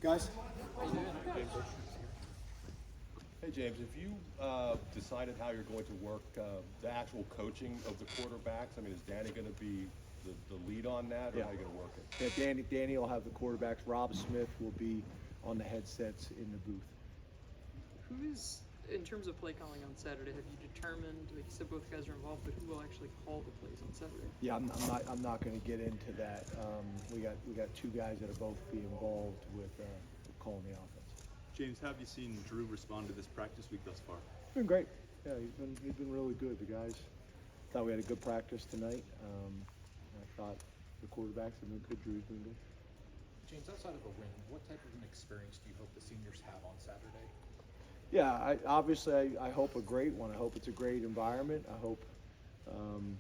Guys? Hey James, if you decided how you're going to work the actual coaching of the quarterbacks, I mean, is Danny going to be the lead on that, or how are you going to work it? Yeah, Danny will have the quarterbacks. Rob Smith will be on the headsets in the booth. Who is, in terms of play calling on Saturday, have you determined, like you said, both guys are involved, but who will actually call the plays on Saturday? Yeah, I'm not going to get into that. We got two guys that are both be involved with calling the offense. James, how have you seen Drew respond to this practice week thus far? Been great. Yeah, he's been really good. The guys thought we had a good practice tonight. I thought the quarterbacks have been good. Drew's been good. James, outside of a win, what type of an experience do you hope the seniors have on Saturday? Yeah, obviously I hope a great one. I hope it's a great environment. I hope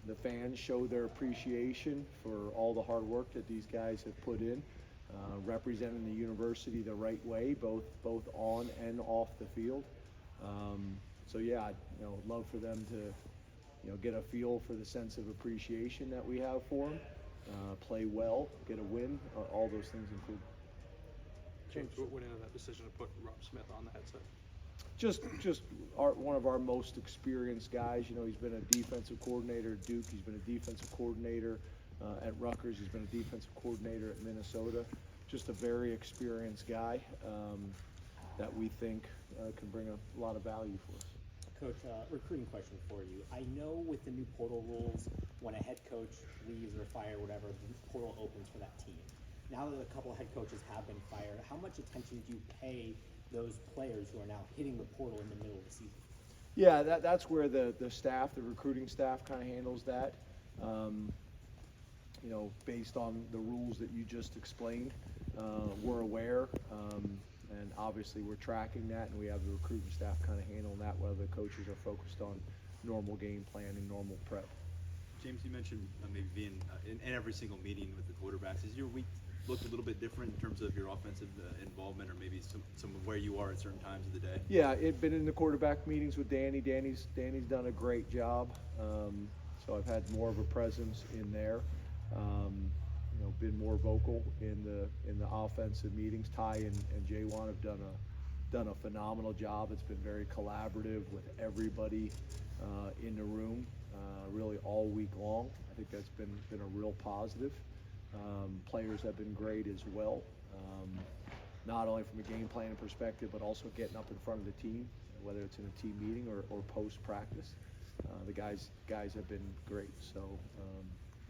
the fans show their appreciation for all the hard work that these guys have put in, representing the university the right way, both on and off the field. So yeah, I'd love for them to get a feel for the sense of appreciation that we have for them, play well, get a win, all those things included. James, what went into that decision to put Rob Smith on the headset? Just one of our most experienced guys. He's been a defensive coordinator at Duke. He's been a defensive coordinator at Rutgers. He's been a defensive coordinator at Minnesota. Just a very experienced guy that we think can bring a lot of value for us. Coach, recruiting question for you. I know with the new portal rules, when a head coach leaves or fired, whatever, the portal opens for that team. Now that a couple of head coaches have been fired, how much attention do you pay those players who are now hitting the portal in the middle of the season? Yeah, that's where the staff, the recruiting staff, kind of handles that. Based on the rules that you just explained, we're aware, and obviously we're tracking that, and we have the recruiting staff kind of handling that, while the coaches are focused on normal game planning, normal prep. James, you mentioned maybe being in every single meeting with the quarterbacks. Has your week looked a little bit different in terms of your offensive involvement, or maybe some of where you are at certain times of the day? Yeah, it's been in the quarterback meetings with Danny. Danny's done a great job. So I've had more of a presence in there. Been more vocal in the offensive meetings. Ty and Jaywan have done a phenomenal job. It's been very collaborative with everybody in the room, really all week long. I think that's been a real positive. Players have been great as well, not only from a game planning perspective, but also getting up in front of the team, whether it's in a team meeting or post practice. The guys have been great. So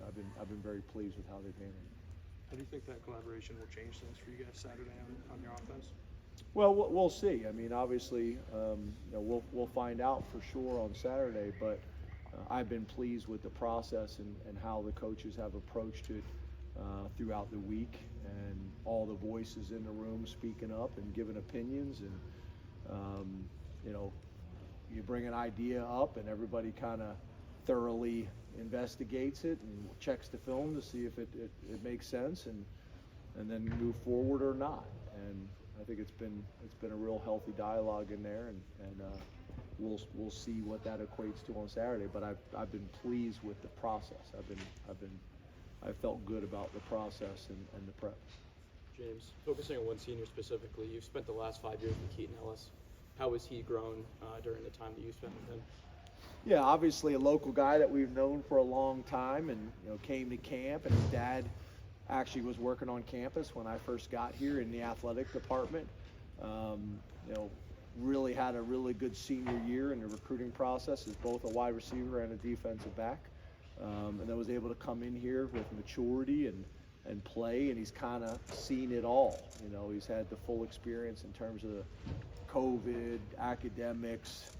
I've been very pleased with how they've handled it. How do you think that collaboration will change things for you guys Saturday on your offense? Well, we'll see. I mean, obviously, we'll find out for sure on Saturday. But I've been pleased with the process and how the coaches have approached it throughout the week, and all the voices in the room speaking up and giving opinions. And you bring an idea up, and everybody kind of thoroughly investigates it and checks the film to see if it makes sense, and then move forward or not. And I think it's been a real healthy dialogue in there, and we'll see what that equates to on Saturday. But I've been pleased with the process. I felt good about the process and the prep. James, focusing on one senior specifically, you've spent the last 5 years with Keaton Ellis. How has he grown during the time that you spent with him? Yeah, obviously a local guy that we've known for a long time, and came to camp, and his dad actually was working on campus when I first got here in the athletic department. Really had a really good senior year in the recruiting process as both a wide receiver and a defensive back, and then was able to come in here with maturity and play, and he's kind of seen it all. He's had the full experience in terms of COVID, academics,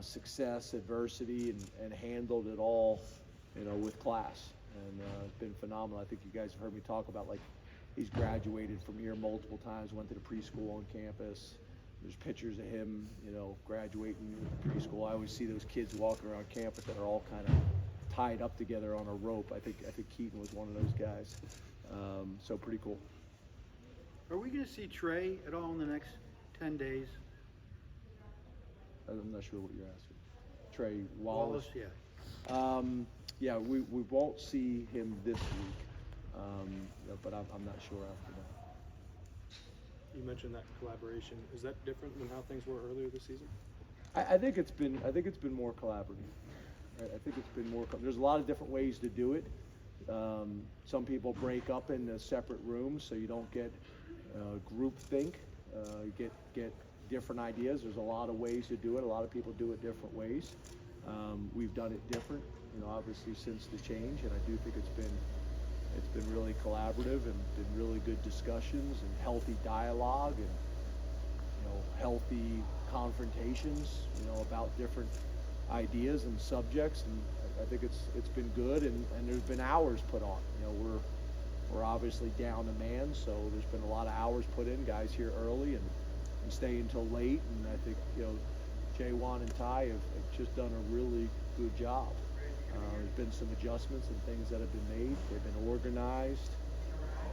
success, adversity, and handled it all, with class. And it's been phenomenal. I think you guys have heard me talk about, he's graduated from here multiple times, went to the preschool on campus. There's pictures of him, graduating preschool. I always see those kids walking around campus that are all kind of tied up together on a rope. I think Keaton was one of those guys. So pretty cool. Are we going to see Trey at all in the next 10 days? I'm not sure what you're asking. Trey Wallace? Yeah. Yeah, we won't see him this week, but I'm not sure after that. you mentioned that collaboration. Is that different than how things were earlier this season? I think it's been more collaborative. Right? I think it's been more. There's a lot of different ways to do it. Some people break up into separate rooms so you don't get group think. You get different ideas. There's a lot of ways to do it. A lot of people do it different ways. We've done it different, obviously since the change, and I do think it's been really collaborative and been really good discussions and healthy dialogue and healthy confrontations, about different ideas and subjects, and I think it's been good, and there's been hours put on. We're obviously down a man, so there's been a lot of hours put in. Guys here early and stay until late, and I think Jay, Juan, and Ty have just done a really good job. There's been some adjustments and things that have been made. They've been organized.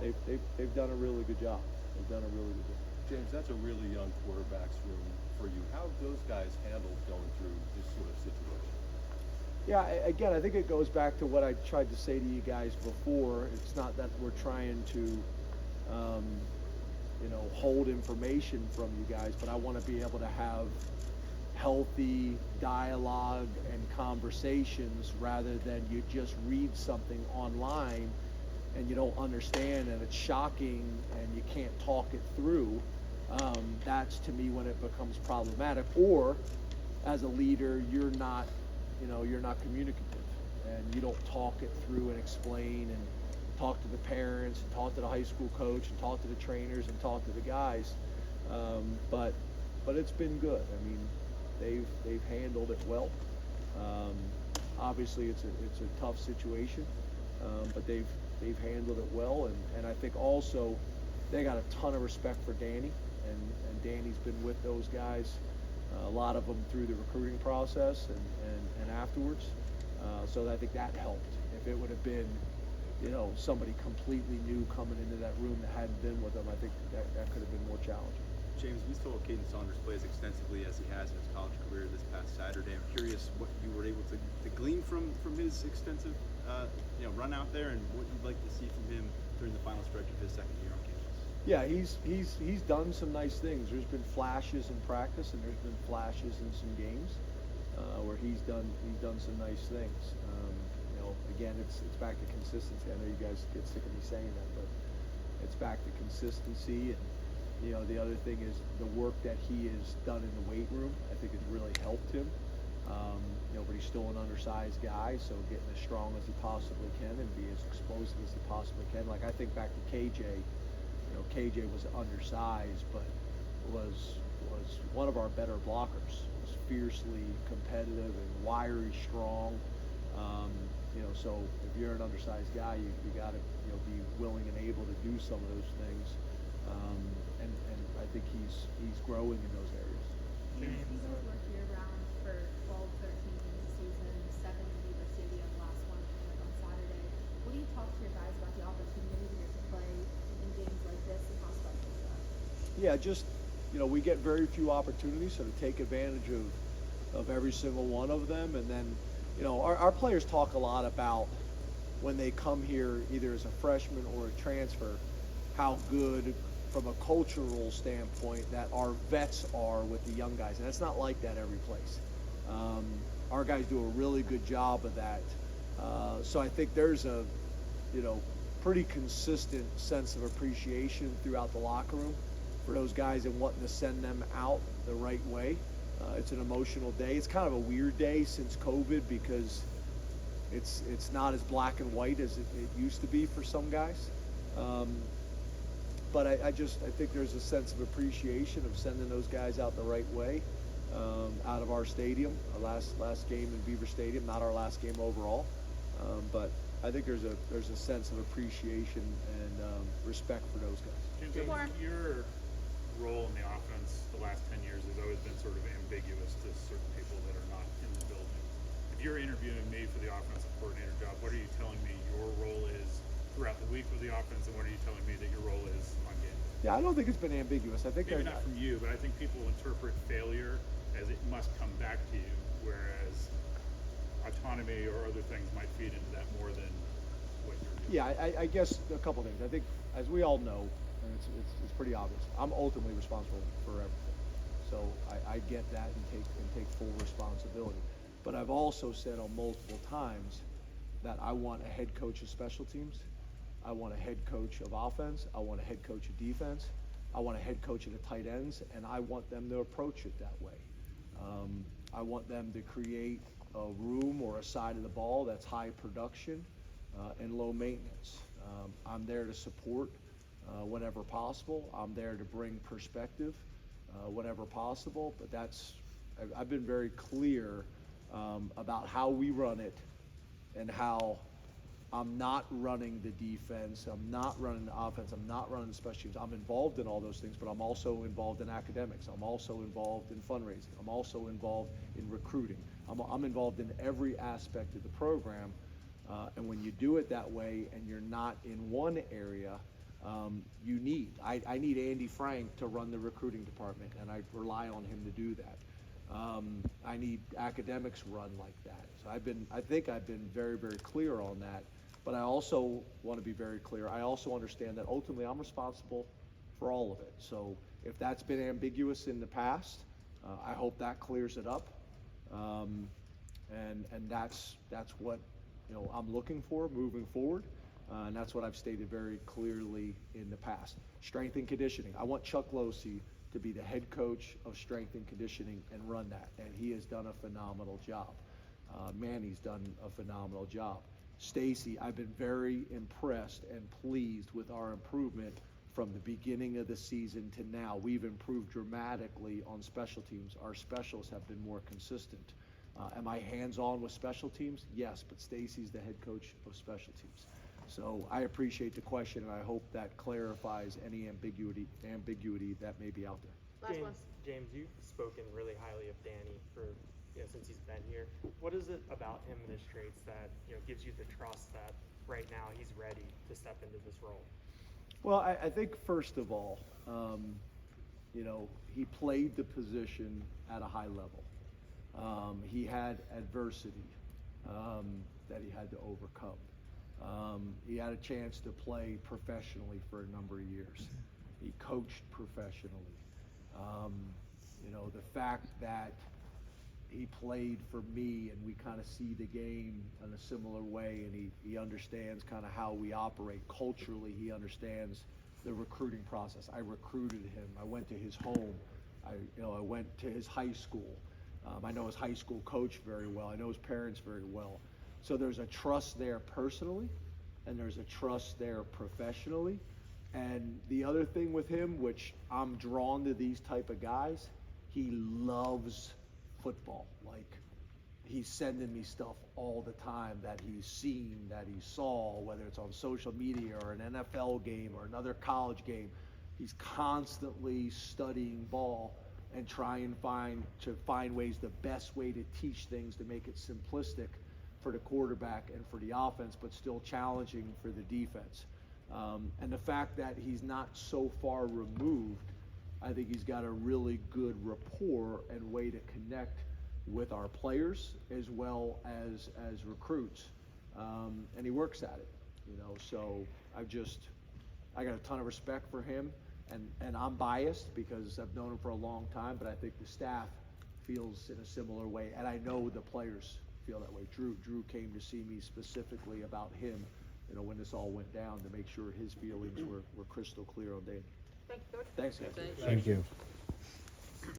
They've done a really good job. They've done a really good job. James, that's a really young quarterback's room for you. How have those guys handled going through this sort of situation? Yeah, again, I think it goes back to what I tried to say to you guys before. It's not that we're trying to, hold information from you guys, but I want to be able to have healthy dialogue and conversations rather than you just read something online and you don't understand and it's shocking and you can't talk it through. That's to me when it becomes problematic. Or as a leader, you're not communicative and you don't talk it through and explain and talk to the parents and talk to the high school coach and talk to the trainers and talk to the guys. But it's been good. I mean, they've handled it well. Obviously, it's a tough situation, but they've handled it well, and I think also they got a ton of respect for Danny, and Danny's been with those guys, a lot of them through the recruiting process and afterwards. So I think that helped. If it would have been, somebody completely new coming into that room that hadn't been with them, I think that could have been more challenging. James, we saw Caden Saunders play as extensively as he has in his college career this past Saturday. I'm curious what you were able to glean from his extensive run out there, and what you'd like to see from him during the final stretch of his second year on campus. Yeah, he's done some nice things. There's been flashes in practice, and there's been flashes in some games where he's done some nice things. Again, it's back to consistency. I know you guys get sick of me saying that, but it's back to consistency. And the other thing is the work that he has done in the weight room. I think has really helped him. But he's still an undersized guy, so getting as strong as he possibly can and be as explosive as he possibly can. Like I think back to KJ. KJ was undersized, but was one of our better blockers. Was fiercely competitive and wiry, strong. So if you're an undersized guy, you got to be willing and able to do some of those things. And I think he's growing in those areas. You guys work year-round for 12, 13 games a season, 7 in Beaver Stadium, last one coming up on Saturday. What do you talk to your guys about the opportunity to get to play in games like this, and how special is that? Yeah, just, we get very few opportunities, so to take advantage of every single one of them. And then, our players talk a lot about when they come here, either as a freshman or a transfer, how good from a cultural standpoint that our vets are with the young guys. And it's not like that every place. Our guys do a really good job of that. So I think there's a, pretty consistent sense of appreciation throughout the locker room for those guys and wanting to send them out the right way. It's an emotional day. It's kind of a weird day since COVID because it's not as black and white as it used to be for some guys. But I think there's a sense of appreciation of sending those guys out the right way, out of our stadium, our last game in Beaver Stadium, not our last game overall. But I think there's a sense of appreciation and respect for those guys. James, your role in the offense the last 10 years has always been sort of ambiguous to certain people that are not in the building. If you're interviewing me for the offensive coordinator job, what are you telling me your role is throughout the week with the offense, and what are you telling me that your role is on game day? Yeah, I don't think it's been ambiguous. I think maybe not from you, but I think people interpret failure as it must come back to you, whereas autonomy or other things might feed into that more than what you're doing. Yeah, I guess a couple things. I think, as we all know, and it's pretty obvious. I'm ultimately responsible for everything, so I get that and take full responsibility. But I've also said on multiple times that I want a head coach of special teams, I want a head coach of offense, I want a head coach of defense, I want a head coach of the tight ends, and I want them to approach it that way. I want them to create a room or a side of the ball that's high production and low maintenance. I'm there to support whenever possible. I'm there to bring perspective whenever possible, but I've been very clear about how we run it and how I'm not running the defense, I'm not running the offense, I'm not running the special teams. I'm involved in all those things, but I'm also involved in academics. I'm also involved in fundraising. I'm also involved in recruiting. I'm involved in every aspect of the program. And when you do it that way and you're not in one area, I need Andy Frank to run the recruiting department, and I rely on him to do that. I need academics run like that. So I think I've been very, very clear on that. But I also want to be very clear. I also understand that ultimately I'm responsible for all of it. So if that's been ambiguous in the past, I hope that clears it up. And that's what I'm looking for moving forward. And that's what I've stated very clearly in the past. Strength and conditioning. I want Chuck Losey to be the head coach of strength and conditioning and run that. And he has done a phenomenal job. Manny's done a phenomenal job. Stacy, I've been very impressed and pleased with our improvement from the beginning of the season to now. We've improved dramatically on special teams. Our specials have been more consistent. Am I hands-on with special teams? Yes, but Stacy's the head coach of special teams. So I appreciate the question, and I hope that clarifies any ambiguity that may be out there. James, you've spoken really highly of Danny since he's been here. What is it about him and his traits that gives you the trust that right now he's ready to step into this role? Well, I think first of all, he played the position at a high level. He had adversity that he had to overcome. He had a chance to play professionally for a number of years. He coached professionally. The fact that he played for me and we kind of see the game in a similar way, and he understands kind of how we operate culturally. He understands the recruiting process. I recruited him. I went to his home. I went to his high school. I know his high school coach very well. I know his parents very well. So there's a trust there personally, and there's a trust there professionally. And the other thing with him, which I'm drawn to these type of guys, he loves football. Like, he's sending me stuff all the time that he's seen, that he saw, whether it's on social media or an NFL game or another college game. He's constantly studying ball and trying to find ways, the best way to teach things to make it simplistic for the quarterback and for the offense, but still challenging for the defense. And the fact that he's not so far removed, I think he's got a really good rapport and way to connect with our players as well as recruits. And he works at it, so I got a ton of respect for him, and I'm biased because I've known him for a long time, but I think the staff feels in a similar way, and I know the players feel that way. Drew came to see me specifically about him, when this all went down, to make sure his feelings were crystal clear on Dave. Thank you, Coach. Thanks, guys. Thank you.